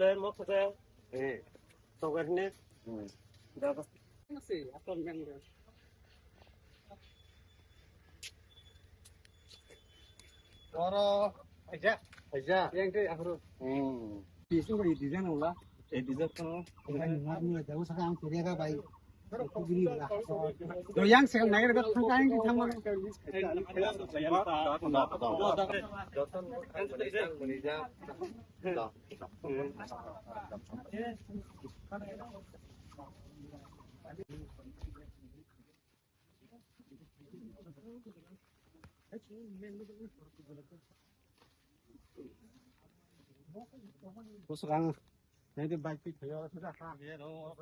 Mo kata so kan dapat masih atau yang Oro aja yang itu aku Bisu bagi desain ulah desain kan orang jauh sekarang kuliah ka baik तो yang sekarang naik dekat tangkain di taman sekarang Jadi baik video sudah ya no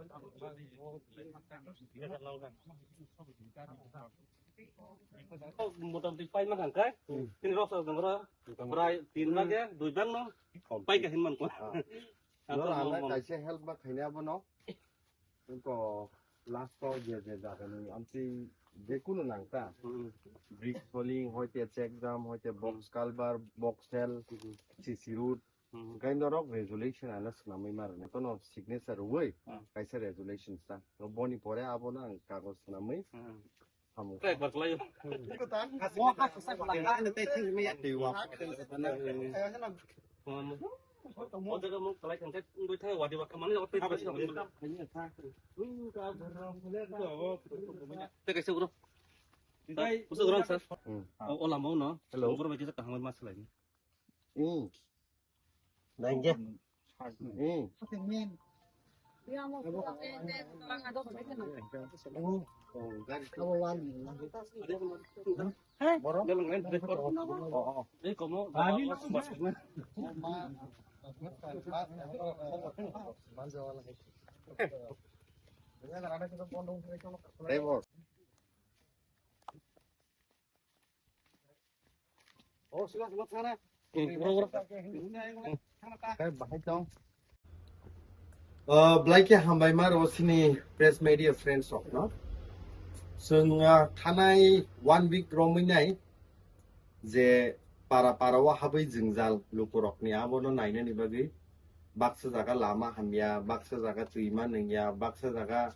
một đồng tiền pay mang hàng cái tin rõ sợ rằng rồi tiền ra cái đuổi bắn nó pay cái hình mình quá nó là cái xe help bác thầy nè nó có last call giờ giờ cái này anh chị để cũng năng ta brick falling હોય તે check jam હોય તે box calbar box cell cc root kind of resolution alas namai marne to no signature woi kaisa resolution sta no boni pore abo na kagos namai ham cái bật lấy mo ka sa ko lang na te thi me diwa Một cái món lấy thành cái đôi thay quả thì bạc mắm nó tê cái cái sâu đâu đây sâu đâu sao ô làm món nó bữa bây giờ tất cả hàng mas lại đây chứ Đấy có món đây một sudah sana cái bài trong Blake hambai mar osini press media friends of no sung thanai 1 week rominai je para wa habai jingjal lukurokni abono naine ni bagi baksa jaga lama hamya baksa jaga tuima ningya baksa jaga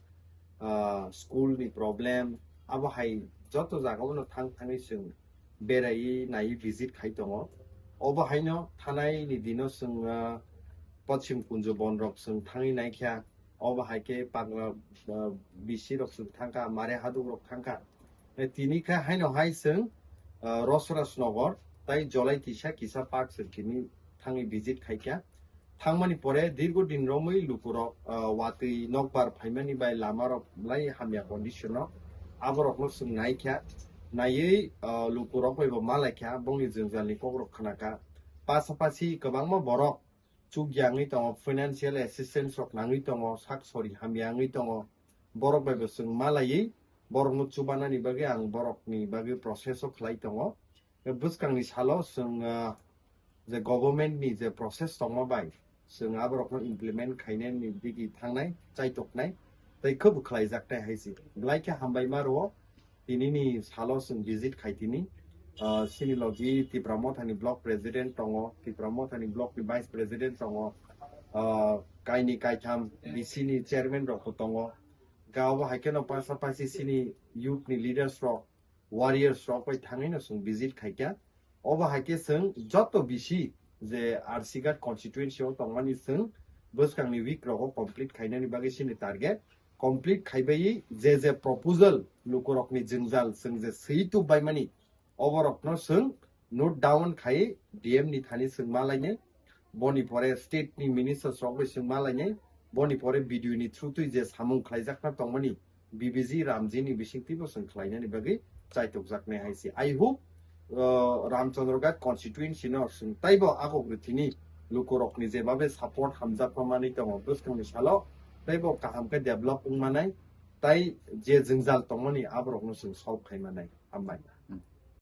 school ni problem abo hai joto jaga bono thangthani sung berai nai visit khai tongo obo haino thanai ni dino sung पश्चिम कुंज बन रक जों थाङै नायख्या अबा हायके पागला बिसि रक जों थांका मारे हादु रक थांका तिनिका हायनो हाय जों रसरास नगर ताई जलाई तिसा किसा पार्क सरकिनि थाङै भिजिट खायख्या थांमानि परे दीर्घ दिन रमै लुकुरक वातै नकबार फाइमानि बाय लामा रक लाई हामिया कन्डिशन आबरकनो जों नायख्या नायै लुकुरक बायबो मालायख्या बंनि जोंजालनि कग्रक खानाका पासापासि गोबांमा बरक Chugyangni tongo financial assistance rok nangi tongo saksori hamyangi tongo borok bai besung malayi borok no chubana ni bagi ang borok ni bagi process ok lai tongo buskang ni salo sung the government ni the process tongo bai sung aborok no implement khainen ni bigi thangnai chaitok nai tai khob khlai jaktai haisi blaika hambai maro tini ni salo sung visit khaitini Sinilogi Tipramothani block president tongo Tipramothani block vice president tongo kaini kaitam disini chairman rok tongo gawa haikeno pasapasi sini youth ni leaders rok warriors rok pai thangina sung visit khaikya oba haike sung joto bisi je arsigat constituency tongmani sung boskangni week rok complete khainani bagi sini target complete khaibai je proposal lukorokni jingjal sung je seitu baimani overokno sung note down khai dm ni thani sung malaine boni pore state ni minister sokbe sung malaine boni pore video ni through tu je samung khlaijakna tongmani bbg ramji ni bisingti bo sung khlaina ni bagi chaitok jakne haisi I hope ramchandrogat constituency no sung taibo agok thini lukorokni je babe support hamjakmani tongo buskangni salo taibo kaham ka develop ungmanai tai je jingjal tongmani abrokno sung solve khaimanai ambai